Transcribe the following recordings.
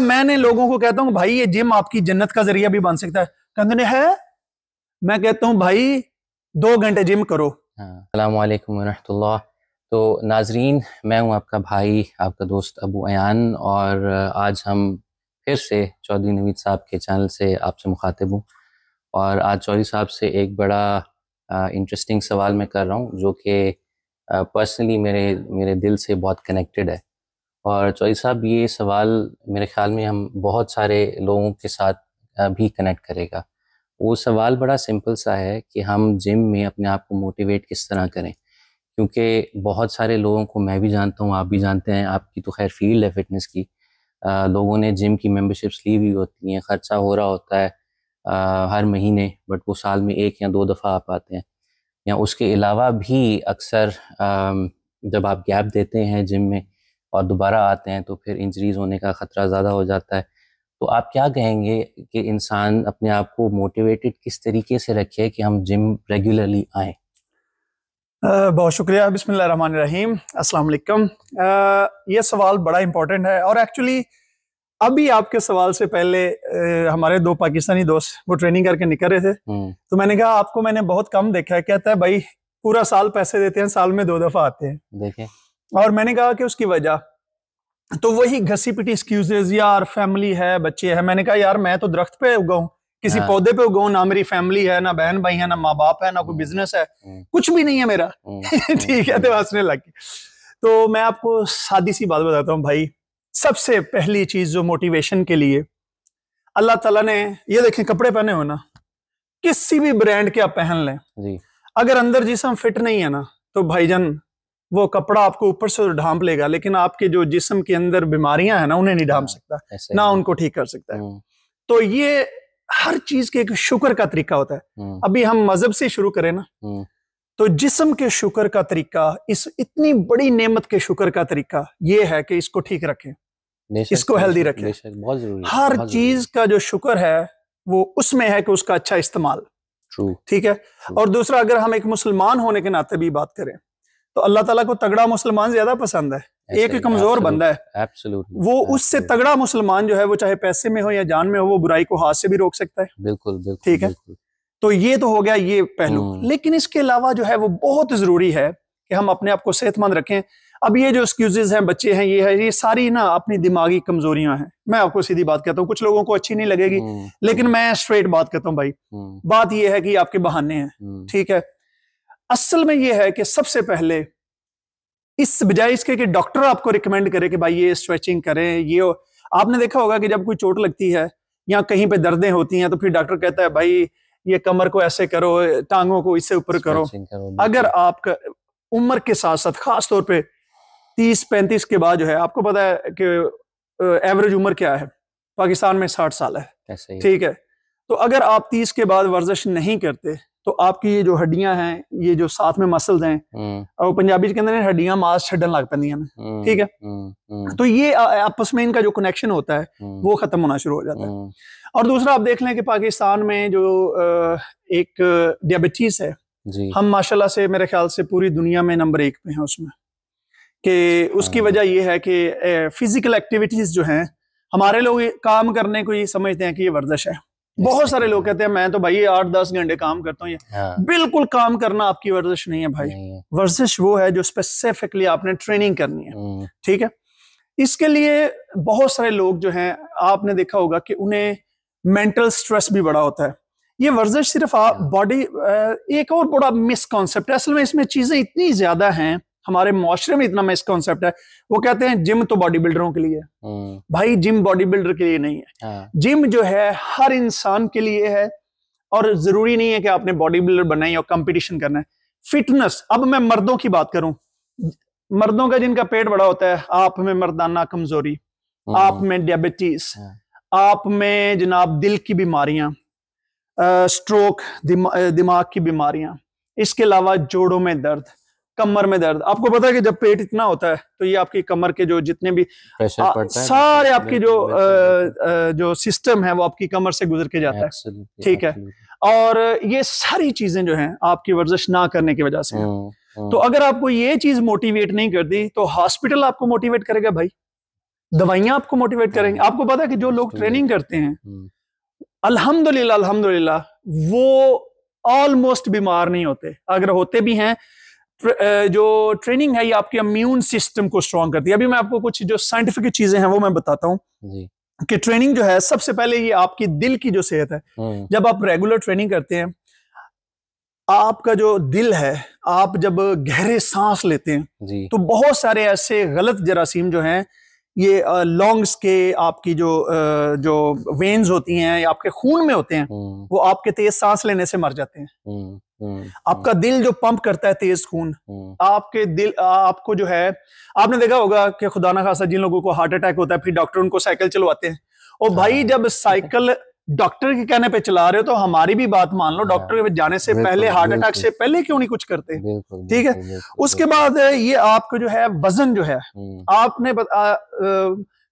मैंने लोगों को कहता हूँ भाई ये जिम आपकी जन्नत का जरिया भी बन सकता है, कहते है। मैं कहता हूँ भाई 2 घंटे जिम करो। अस्सलामु अलैकुम वरहमतुल्लाह। तो नाजरीन, मैं हूँ आपका भाई, आपका दोस्त अबू अयान, और आज हम फिर से चौधरी नवीद साहब के चैनल से आपसे मुखातिब हूँ। और आज चौधरी साहब से एक बड़ा इंटरेस्टिंग सवाल मैं कर रहा हूँ, जो कि पर्सनली मेरे दिल से बहुत कनेक्टेड है। और चौधरी साहब, ये सवाल मेरे ख्याल में हम बहुत सारे लोगों के साथ भी कनेक्ट करेगा। वो सवाल बड़ा सिंपल सा है कि हम जिम में अपने आप को मोटिवेट किस तरह करें, क्योंकि बहुत सारे लोगों को मैं भी जानता हूँ, आप भी जानते हैं, आपकी तो खैर फील्ड है फिटनेस की। लोगों ने जिम की मेंबरशिप्स ली हुई होती हैं, ख़र्चा हो रहा होता है हर महीने, बट वो साल में 1 या 2 दफ़ा आ पाते हैं, या उसके अलावा भी अक्सर जब आप गैप देते हैं जिम में और दोबारा आते हैं तो फिर इंजरीज़ होने का ख़तरा ज़्यादा हो जाता है। तो आप क्या कहेंगे कि इंसान अपने आप को मोटिवेटेड किस तरीके से रखे कि हम जिम रेगुलरली आएँ? बहुत शुक्रिया। बिस्मिल्लाहिर्रहमानिर्रहीम, अस्सलाम वालेकुम। ये सवाल बड़ा इंपॉर्टेंट है, और एक्चुअली अभी आपके सवाल से पहले हमारे 2 पाकिस्तानी दोस्त वो ट्रेनिंग करके निकल रहे थे, तो मैंने कहा आपको मैंने बहुत कम देखा है। कहता है भाई पूरा साल पैसे देते हैं, साल में 2 दफा आते हैं। देखें, और मैंने कहा कि उसकी वजह तो वही घसी पिटी एक्सक्यूजेज, यार फैमिली है, बच्चे है। मैंने कहा यार मैं तो दरख्त पे उगा हूं, किसी पौधे पे उगा हूं, ना मेरी फैमिली है, ना बहन भाई है, ना माँ बाप है, ना कोई बिजनेस है, कुछ भी नहीं है मेरा। ठीक है, तो हंसने लगे। तो मैं आपको सादी सी बात बताता हूँ भाई। सबसे पहली चीज जो मोटिवेशन के लिए अल्लाह ताला ने, ये देखें कपड़े पहने हो ना, किसी भी ब्रांड के आप पहन लें जी, अगर अंदर जिस्म फिट नहीं है ना, तो भाईजान वो कपड़ा आपको ऊपर से ढांप लेगा, लेकिन आपके जो जिस्म के अंदर बीमारियां हैं ना, उन्हें नहीं ढांप सकता, ना उनको ठीक कर सकता है। तो ये हर चीज के एक शुक्र का तरीका होता है। अभी हम मजहब से शुरू करें ना, तो जिस्म के शुक्र का तरीका, इस इतनी बड़ी नेमत के शुक्र का तरीका ये है कि इसको ठीक रखें, इसको हेल्दी रखें। बहुत जरूरी है। हर चीज का जो शुक्र है वो उसमें है कि उसका अच्छा इस्तेमाल। ठीक है। और दूसरा, अगर हम एक मुसलमान होने के नाते भी बात करें, तो अल्लाह ताला को तगड़ा मुसलमान ज्यादा पसंद है। एक कमजोर बंदा है, वो उससे तगड़ा मुसलमान जो है, वो चाहे पैसे में हो या जान में हो, वो बुराई को हाथ से भी रोक सकता है। बिल्कुल बिल्कुल, ठीक है। तो ये तो हो गया ये पहलू। लेकिन इसके अलावा जो है वो बहुत जरूरी है कि हम अपने आप को सेहतमंद रखें। अब ये जो एक्सक्यूजेज हैं, बच्चे हैं, ये है, ये सारी ना अपनी दिमागी कमजोरियां हैं। मैं आपको सीधी बात कहता हूँ, कुछ लोगों को अच्छी नहीं लगेगी, लेकिन मैं स्ट्रेट बात कहता हूँ भाई। बात ये है कि आपके बहाने हैं। ठीक है। असल में ये है कि सबसे पहले इस बजाय इसके कि डॉक्टर आपको रिकमेंड करे कि भाई ये स्ट्रेचिंग करें, ये आपने देखा होगा कि जब कोई चोट लगती है या कहीं पे दर्दें होती हैं, तो फिर डॉक्टर कहता है भाई ये कमर को ऐसे करो, टांगों को इससे ऊपर करो। अगर आपका उम्र के साथ साथ, खास तौर पे 30-35 के बाद जो है, आपको पता है कि एवरेज उम्र क्या है पाकिस्तान में, 60 साल है। ठीक है। तो अगर आप 30 के बाद वर्जिश नहीं करते, तो आपकी ये जो हड्डियां हैं, ये जो साथ में मसल्स हैं, और पंजाबी के अंदर हड्डियां मांस छड्डन लग पैंदियां ने। ठीक है। तो ये आपस में इनका जो कनेक्शन होता है वो खत्म होना शुरू हो जाता है। और दूसरा, आप देख लें कि पाकिस्तान में जो एक डायबिटीज है, हम माशाल्लाह से मेरे ख्याल से पूरी दुनिया में नंबर 1 पे हैं उसमें। कि उसकी वजह यह है कि फिजिकल एक्टिविटीज जो हैं, हमारे लोग काम करने को ये समझते हैं कि ये वर्जिश है। बहुत सारे लोग कहते हैं मैं तो भाई 8-10 घंटे काम करता हूँ। ये बिल्कुल काम करना आपकी वर्जिश नहीं है भाई। वर्जिश वो है जो स्पेसिफिकली आपने ट्रेनिंग करनी है। ठीक है। इसके लिए बहुत सारे लोग जो हैं, आपने देखा होगा कि उन्हें मेंटल स्ट्रेस भी बड़ा होता है। ये वर्जिश सिर्फ आप बॉडी, एक और बड़ा मिसकॉन्सेप्ट है। असल में इसमें चीजें इतनी ज्यादा हैं, हमारे मुआशरे में इतना मिसकॉन्सेप्ट है। वो कहते हैं जिम तो बॉडी बिल्डरों के लिए है। भाई जिम बॉडी बिल्डर के लिए नहीं है। जिम जो है हर इंसान के लिए है, और जरूरी नहीं है कि आपने बॉडी बिल्डर बनना है या कंपटीशन करना है। फिटनेस, अब मैं मर्दों की बात करूं, मर्दों का जिनका पेट बड़ा होता है, आप में मर्दाना कमजोरी, आप में डायबिटीज, आप में जनाब दिल की बीमारियां, स्ट्रोक, दिमाग की बीमारियां, इसके अलावा जोड़ों में दर्द, कमर में दर्द। आपको पता है कि जब पेट इतना होता है तो ये आपकी कमर के जो जितने भी प्रेशर पड़ता है, सारे आपकी जो सिस्टम है वो आपकी कमर से गुजर के जाता है। ठीक है। और ये सारी चीजें जो हैं आपकी वर्जिश ना करने की वजह से। तो अगर आपको ये चीज मोटिवेट नहीं करती, तो हॉस्पिटल आपको मोटिवेट करेगा भाई। दवाइयां आपको मोटिवेट करेंगे। आपको पता है कि जो लोग ट्रेनिंग करते हैं अल्हम्दुलिल्लाह अल्हम्दुलिल्लाह वो ऑलमोस्ट बीमार नहीं होते। अगर होते भी हैं, जो ट्रेनिंग है ये आपके इम्यून सिस्टम को स्ट्रांग करती है। अभी मैं आपको कुछ जो साइंटिफिक चीजें हैं वो मैं बताता हूँ कि ट्रेनिंग जो है, सबसे पहले ये आपकी दिल की जो सेहत है। जब आप रेगुलर ट्रेनिंग करते हैं, आपका जो दिल है, आप जब गहरे सांस लेते हैं तो बहुत सारे ऐसे गलत जरासीम जो हैं ये लॉन्ग्स के, आपकी जो वेन्स होती हैं या आपके खून में होते हैं, वो आपके तेज सांस लेने से मर जाते हैं। आपका दिल जो पंप करता है तेज खून, आपके दिल आपको जो है, आपने देखा होगा कि खुदा ना खासा जिन लोगों को हार्ट अटैक होता है फिर डॉक्टर उनको साइकिल चलवाते हैं। और भाई जब साइकिल डॉक्टर के कहने पे चला रहे हो तो हमारी भी बात मान लो, डॉक्टर के जाने से पहले, हार्ट अटैक से पहले क्यों नहीं कुछ करते? ठीक है। उसके बाद ये आपको जो है वजन जो है, आपने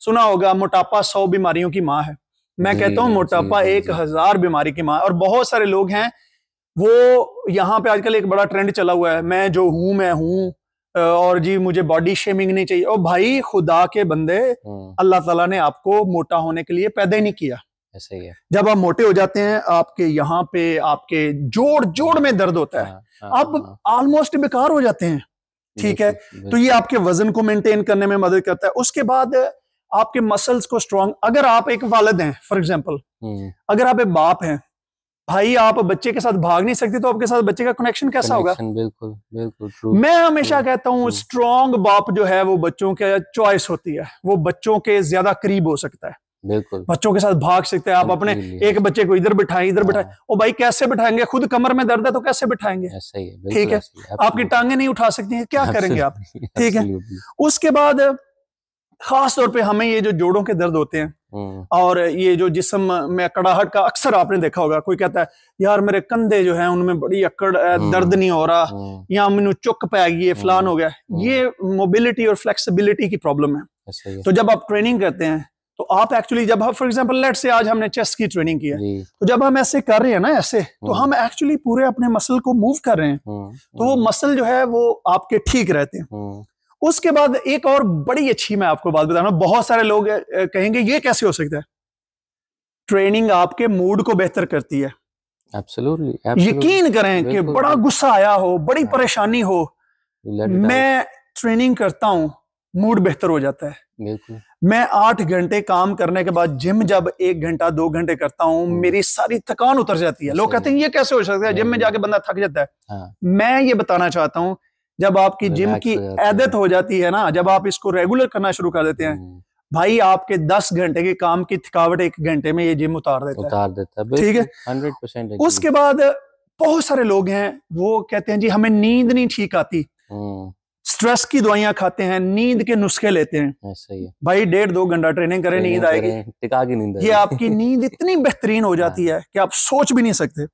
सुना होगा मोटापा 100 बीमारियों की माँ है। मैं कहता हूं मोटापा 1000 बीमारी की माँ है। और बहुत सारे लोग हैं वो, यहाँ पे आजकल एक बड़ा ट्रेंड चला हुआ है, मैं जो हूं मैं हूं, और जी मुझे बॉडी शेमिंग नहीं चाहिए। और भाई खुदा के बंदे, अल्लाह ताला ने आपको मोटा होने के लिए पैदा ही नहीं किया। ऐसे ही है। जब आप मोटे हो जाते हैं, आपके यहाँ पे आपके जोड़ में दर्द होता है, आप ऑलमोस्ट बेकार हो जाते हैं। ठीक है, तो ये आपके वजन को मेंटेन करने में मदद करता है। उसके बाद आपके मसल्स को स्ट्रांग, अगर आप एक वालिद हैं फॉर एग्जांपल, अगर आप एक बाप हैं, भाई आप बच्चे के साथ भाग नहीं सकते तो आपके साथ बच्चे का कनेक्शन कैसा होगा? बिल्कुल बिल्कुल। मैं हमेशा कहता हूँ स्ट्रांग बाप जो है वो बच्चों के चॉइस होती है, वो बच्चों के ज्यादा करीब हो सकता है, बिल्कुल बच्चों के साथ भाग सकते हैं। आप अपने एक बच्चे को इधर बिठाएं, इधर बिठाएं, ओ भाई कैसे बिठाएंगे? खुद कमर में दर्द है तो कैसे बिठाएंगे? ठीक है, आपकी टांगे नहीं उठा सकती हैं, क्या करेंगे आप? ठीक है। उसके बाद खास तौर पे हमें ये जो जोड़ों के दर्द होते हैं और ये जो जिस्म में कड़ाहट का, अक्सर आपने देखा होगा, कोई कहता है यार मेरे कंधे जो हैं उनमें बड़ी अकड़, दर्द नहीं हो रहा, या मैंने चुक पै गई, फलान हो गया। ये मोबिलिटी और फ्लेक्सिबिलिटी की प्रॉब्लम है। तो जब आप ट्रेनिंग करते हैं तो आप एक्चुअली, जब हम फॉर एग्जांपल लेट से आज हमने चेस्ट की ट्रेनिंग की है, तो जब हम ऐसे कर रहे हैं ना, ऐसे, तो हम एक्चुअली पूरे अपने मसल को मूव कर रहे हैं, तो वो मसल जो है वो आपके ठीक रहते हैं। उसके बाद एक और बड़ी अच्छी मैं आपको बात बता रहा हूं, बहुत सारे लोग कहेंगे ये कैसे हो सकता है? ट्रेनिंग आपके मूड को बेहतर करती है। एब्सोल्युटली। यकीन करें कि बड़ा गुस्सा आया हो, बड़ी परेशानी हो, मैं ट्रेनिंग करता हूं, मूड बेहतर हो जाता है। बिल्कुल। मैं 8 घंटे काम करने के बाद जिम जब 1 घंटा 2 घंटे करता हूँ, मेरी सारी थकान उतर जाती है। लोग कहते हैं ये कैसे हो सकता है, जिम में जाके बंदा थक जाता है। मैं ये बताना चाहता हूँ, जब आपकी जिम की आदत हो जाती है ना, जब आप इसको रेगुलर करना शुरू कर देते हैं, भाई आपके 10 घंटे के काम की थकावट 1 घंटे में ये जिम उतार देता है। ठीक है, 100%। उसके बाद बहुत सारे लोग हैं वो कहते हैं जी हमें नींद नहीं ठीक आती, स्ट्रेस की दवाइयां खाते हैं, नींद के नुस्खे लेते हैं। ऐसा ही है भाई, 1.5-2 घंटा ट्रेनिंग करें, नींद आएगी, टिका की नींद, ये आपकी नींद इतनी बेहतरीन हो जाती है कि आप सोच भी नहीं सकते।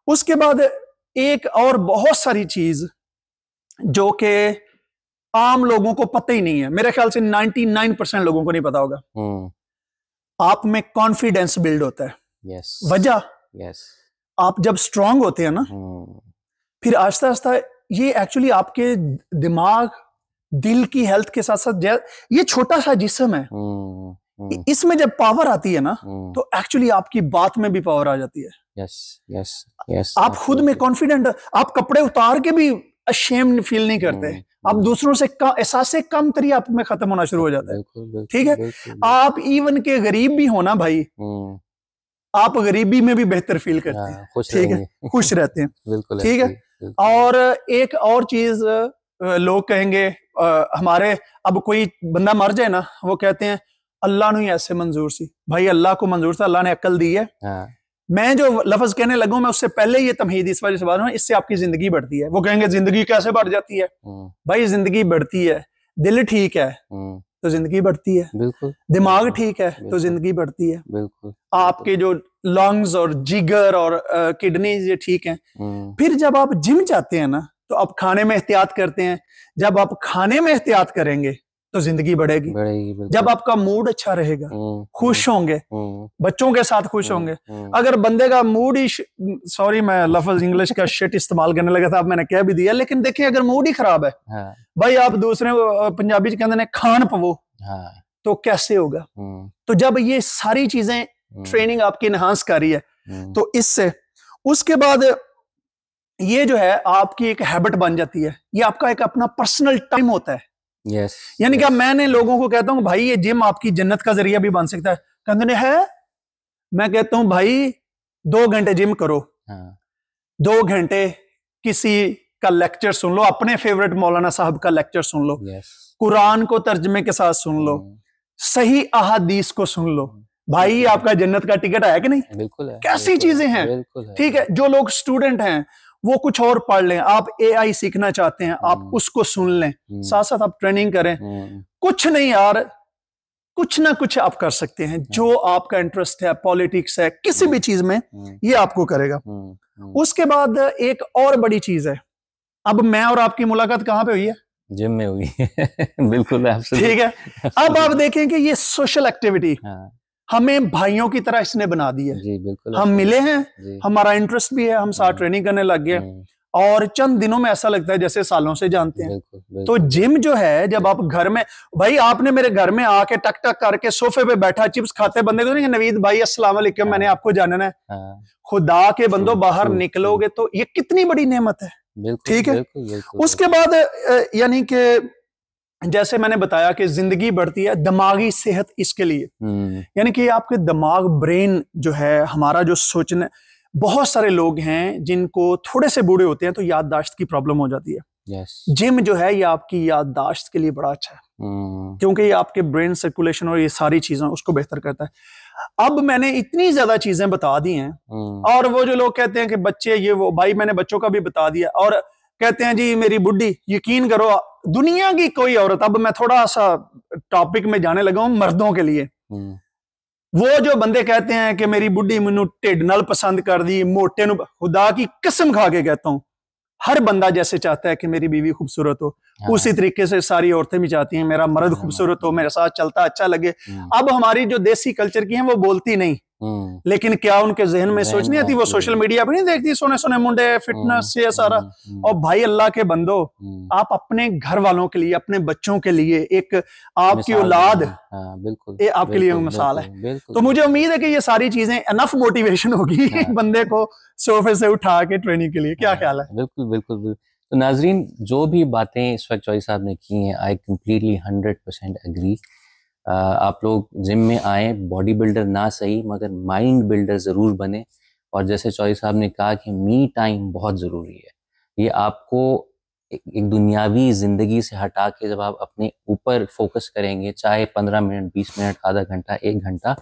उसके बाद एक और बहुत सारी चीज जो कि आम लोगों को पता ही नहीं है, मेरे ख्याल से 99% लोगों को नहीं पता होगा, आप में कॉन्फिडेंस बिल्ड होता है। वजह, आप जब स्ट्रांग होते हैं ना, फिर आहिस्ता आहिस्ता ये एक्चुअली आपके दिमाग, दिल की हेल्थ के साथ साथ, ये छोटा सा जिस्म है, इसमें जब पावर आती है ना, तो एक्चुअली आपकी बात में भी पावर आ जाती है। यस। आप खुद में कॉन्फिडेंट, आप कपड़े उतार के भी अशेम्ड फील नहीं करते, आप दूसरों से एहसास से कम तरी आप में खत्म होना शुरू हो जाता है। ठीक है, आप इवन के गरीब भी हो ना भाई, आप गरीबी में भी बेहतर फील करते हैं। ठीक है, खुश रहते हैं। ठीक है। और एक और चीज लोग कहेंगे, हमारे अब कोई बंदा मर जाए ना, वो कहते हैं अल्लाह ने ऐसे मंजूर सी। भाई अल्लाह को मंजूर था, अल्लाह ने अक्ल दी है। मैं जो लफ्ज कहने लगूं, मैं उससे पहले ये तमहीद इस वजह से बात, इससे आपकी जिंदगी बढ़ती है। वो कहेंगे जिंदगी कैसे बढ़ जाती है? भाई जिंदगी बढ़ती है, दिल ठीक है तो जिंदगी बढ़ती है, बिल्कुल। दिमाग ठीक है तो जिंदगी बढ़ती है, बिल्कुल। आपके जो लंग्स और जिगर और किडनीज ये ठीक हैं। फिर जब आप जिम जाते हैं ना, तो आप खाने में एहतियात करते हैं। जब आप खाने में एहतियात करेंगे तो जिंदगी बढ़ेगी। जब आपका मूड अच्छा रहेगा, खुश होंगे, बच्चों के साथ खुश होंगे। अगर बंदे का मूड ही, सॉरी मैं लफ्ज इंग्लिश का शिट इस्तेमाल करने लगा था, अब मैंने कह भी दिया, लेकिन देखिए अगर मूड ही खराब है, भाई आप दूसरे पंजाबी कहते हैं खान पवो, तो कैसे होगा? तो जब ये सारी चीजें ट्रेनिंग आपकी इनहांस कर रही है तो इससे उसके बाद ये जो है आपकी एक हैबिट बन जाती है, ये आपका एक अपना पर्सनल टाइम होता है। यानी कि मैंने लोगों को कहता हूं भाई ये जिम आपकी जन्नत का जरिया भी बन सकता है, कहते है मैं कहता हूं भाई 2 घंटे जिम करो, 2 घंटे किसी का लेक्चर सुन लो, अपने फेवरेट मौलाना साहब का लेक्चर सुन लो, कुरान को तर्जमे के साथ सुन लो, सही अहादीस को सुन लो, भाई आपका जन्नत का टिकट है कि नहीं? बिल्कुल है। कैसी चीजें हैं, ठीक है। जो लोग स्टूडेंट हैं वो कुछ और पढ़ लें, आप एआई सीखना चाहते हैं आप उसको सुन लें, साथ साथ आप ट्रेनिंग करें, कुछ नहीं यार, कुछ ना कुछ आप कर सकते हैं। जो आपका इंटरेस्ट है, पॉलिटिक्स है, किसी भी चीज में, ये आपको करेगा। उसके बाद एक और बड़ी चीज है, अब मैं और आपकी मुलाकात कहां पे हुई है? जिम में हुई बिल्कुल, ठीक है। अब आप देखें कि ये सोशल एक्टिविटी हमें भाइयों की तरह इसने बना दी है। जी बिल्कुल, हम मिले हैं, हमारा इंटरेस्ट भी है, हम साथ ट्रेनिंग करने लग गए और चंद दिनों में ऐसा लगता है जैसे सालों से जानते हैं। बिल्कुल। तो जिम जो है, जब आप घर में, भाई आपने मेरे घर में आके टक टक करके सोफे पे बैठा चिप्स खाते बंदे को नहीं, नवीद भाई अस्सलाम वालेकुम, मैंने आपको जानना है, खुदा के बंदो बाहर निकलोगे तो ये कितनी बड़ी नेमत है। ठीक है। उसके बाद यानी कि जैसे मैंने बताया कि जिंदगी बढ़ती है, दिमागी सेहत इसके लिए, यानी कि आपके दिमाग, ब्रेन जो है हमारा, जो सोचने, बहुत सारे लोग हैं जिनको थोड़े से बूढ़े होते हैं तो याददाश्त की प्रॉब्लम हो जाती है। जिम जो है ये आपकी याददाश्त के लिए बड़ा अच्छा है, क्योंकि ये आपके ब्रेन सर्कुलेशन और ये सारी चीजें उसको बेहतर करता है। अब मैंने इतनी ज्यादा चीजें बता दी हैं, और वो जो लोग कहते हैं कि बच्चे ये वो, भाई मैंने बच्चों का भी बता दिया, और कहते हैं जी मेरी बुड्ढी, यकीन करो दुनिया की कोई औरत, अब मैं थोड़ा सा टॉपिक में जाने लगा हूं मर्दों के लिए, वो जो बंदे कहते हैं कि मेरी बुड्ढी मैनू ढिड नाल पसंद कर दी, मोटे नु, खुदा की कसम खा के कहता हूं, हर बंदा जैसे चाहता है कि मेरी बीवी खूबसूरत हो, उसी तरीके से सारी औरतें भी चाहती हैं मेरा मर्द खूबसूरत हो, मेरे साथ चलता अच्छा लगे। अब हमारी जो देसी कल्चर की हैं वो बोलती नहीं, लेकिन क्या उनके जहन में सोच नहीं आती, वो सोशल मीडिया पे नहीं देखती सोने सोने मुंडे, फिटनेस से सारा। और भाई अल्लाह के बंदो, आप अपने घर वालों के लिए, अपने बच्चों के लिए, एक आपकी औलाद ये आपके लिए मिसाल है। तो मुझे उम्मीद है कि ये सारी चीजें इनफ मोटिवेशन होगी बंदे को सोफे से उठा के ट्रेनिंग के लिए। क्या ख्याल है? बिल्कुल बिल्कुल बिल्कुल। तो नाजरीन, जो भी बातें इस वक्त चॉइस साहब ने की हैं, आई कम्प्लीटली 100% एग्री। आप लोग जिम में आए, बॉडी बिल्डर ना सही मगर माइंड बिल्डर ज़रूर बने। और जैसे चॉइस साहब ने कहा कि मी टाइम बहुत ज़रूरी है, ये आपको एक दुनियावी ज़िंदगी से हटा के जब आप अपने ऊपर फोकस करेंगे, चाहे 15 मिनट, 20 मिनट, आधा घंटा, 1 घंटा,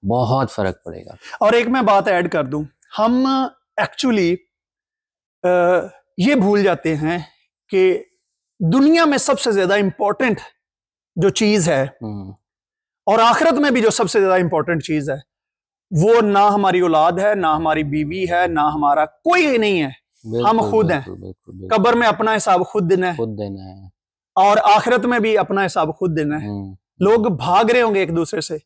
बहुत फ़र्क पड़ेगा। और एक मैं बात ऐड कर दूं, हम एक्चुअली ये भूल जाते हैं कि दुनिया में सबसे ज़्यादा इम्पोर्टेंट जो चीज़ है, और आखिरत में भी जो सबसे ज्यादा इंपॉर्टेंट चीज है, वो ना हमारी औलाद है, ना हमारी बीवी है, ना हमारा कोई नहीं है, हम खुद हैं। कब्र में अपना हिसाब खुद देना है, और आखिरत में भी अपना हिसाब खुद देना है। लोग भाग रहे होंगे एक दूसरे से,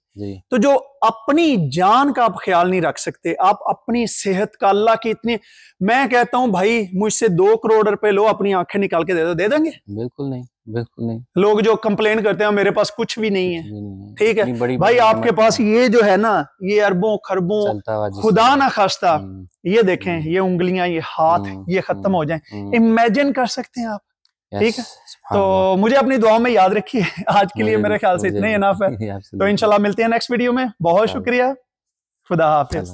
तो जो अपनी जान का आप ख्याल नहीं रख सकते, आप अपनी सेहत का, अल्लाह की इतनी, मैं कहता हूं भाई मुझसे 2 करोड़ रुपए लो, अपनी आंखें निकाल के दे देंगे? बिल्कुल नहीं, बिल्कुल नहीं। लोग जो कंप्लेन करते हैं मेरे पास कुछ भी नहीं है, ठीक है भाई, आपके पास ये जो है ना, ये अरबों खरबों, खुदा ना खास्ता, ये देखें, ये उंगलियां, ये हाथ, ये खत्म हो जाएं, इमेजिन कर सकते हैं आप? ठीक है। तो मुझे अपनी दुआओं में याद रखिए। आज के लिए मेरे ख्याल से इतना ही इनफ है। तो इंशाल्लाह मिलते हैं नेक्स्ट वीडियो में। बहुत शुक्रिया, खुदा हाफिज।